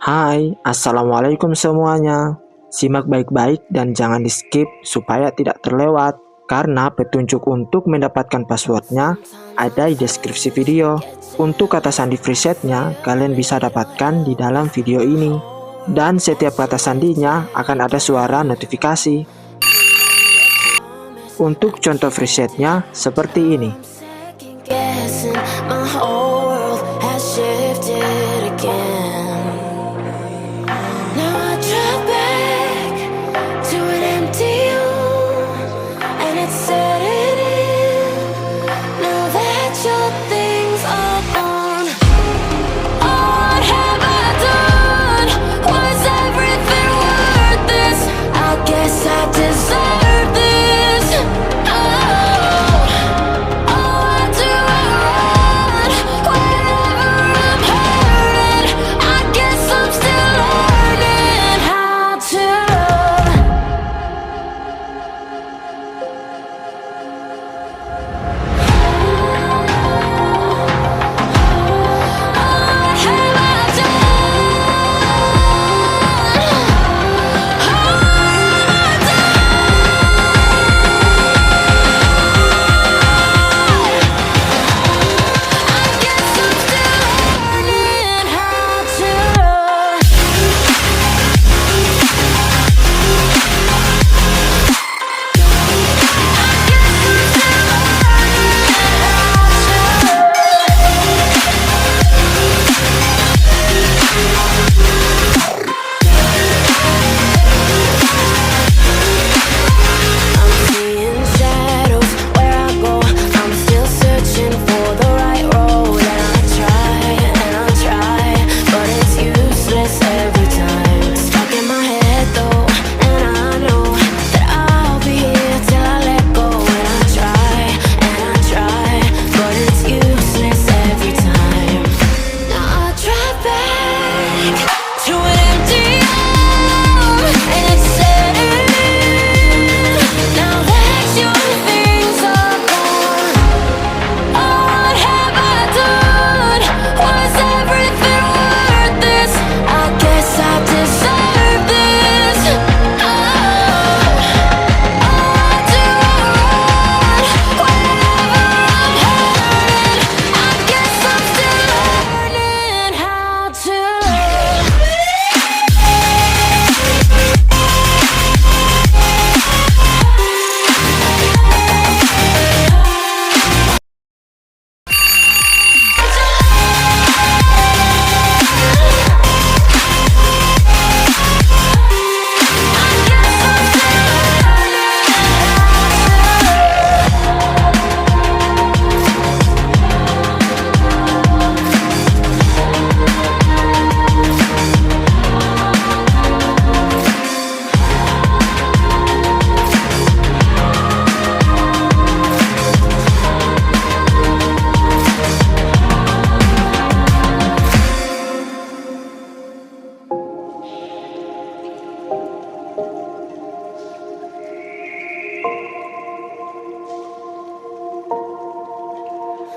Hai, Assalamualaikum semuanya. Simak baik-baik dan jangan di-skip supaya tidak terlewat, karena petunjuk untuk mendapatkan passwordnya ada di deskripsi video. Untuk kata sandi presetnya, kalian bisa dapatkan di dalam video ini. Dan setiap kata sandinya akan ada suara notifikasi. Untuk contoh presetnya seperti ini.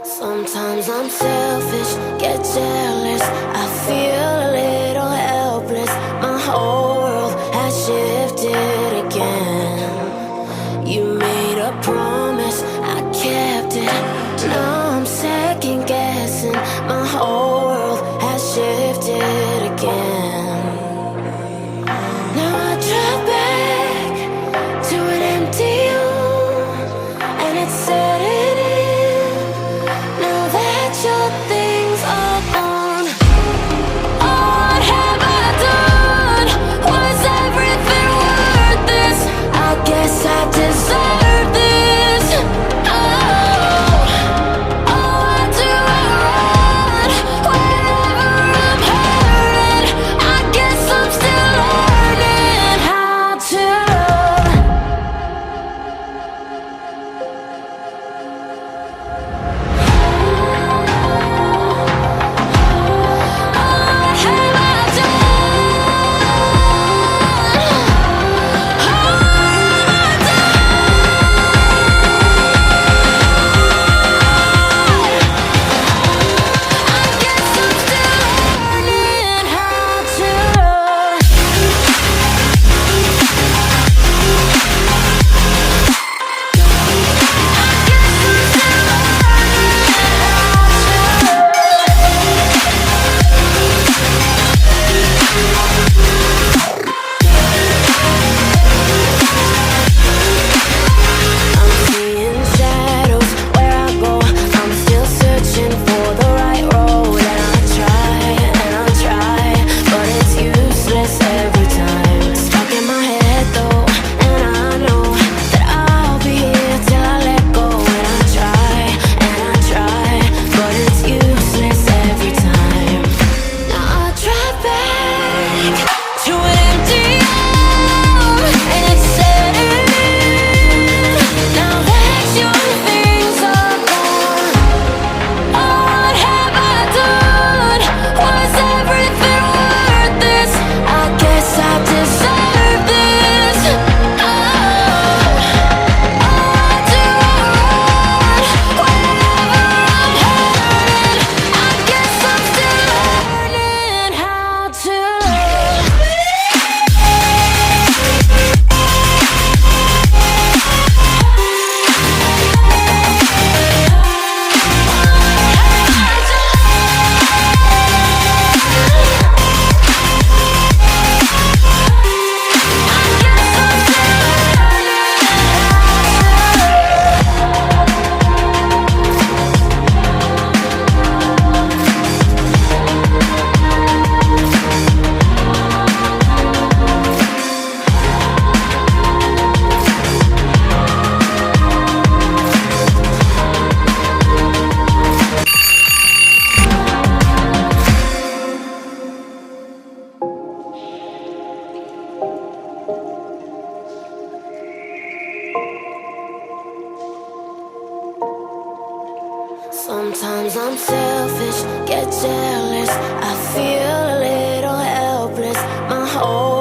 Sometimes I'm selfish, get jealous, I feel a little helpless. My whole world has shifted again. You made a promise, I kept it. Now I'm second guessing. My whole world has shifted again. Now I drive back to an empty room, and it's setting in. Now that your things are gone, oh, Sometimes I'm selfish, get jealous. I feel a little helpless. My whole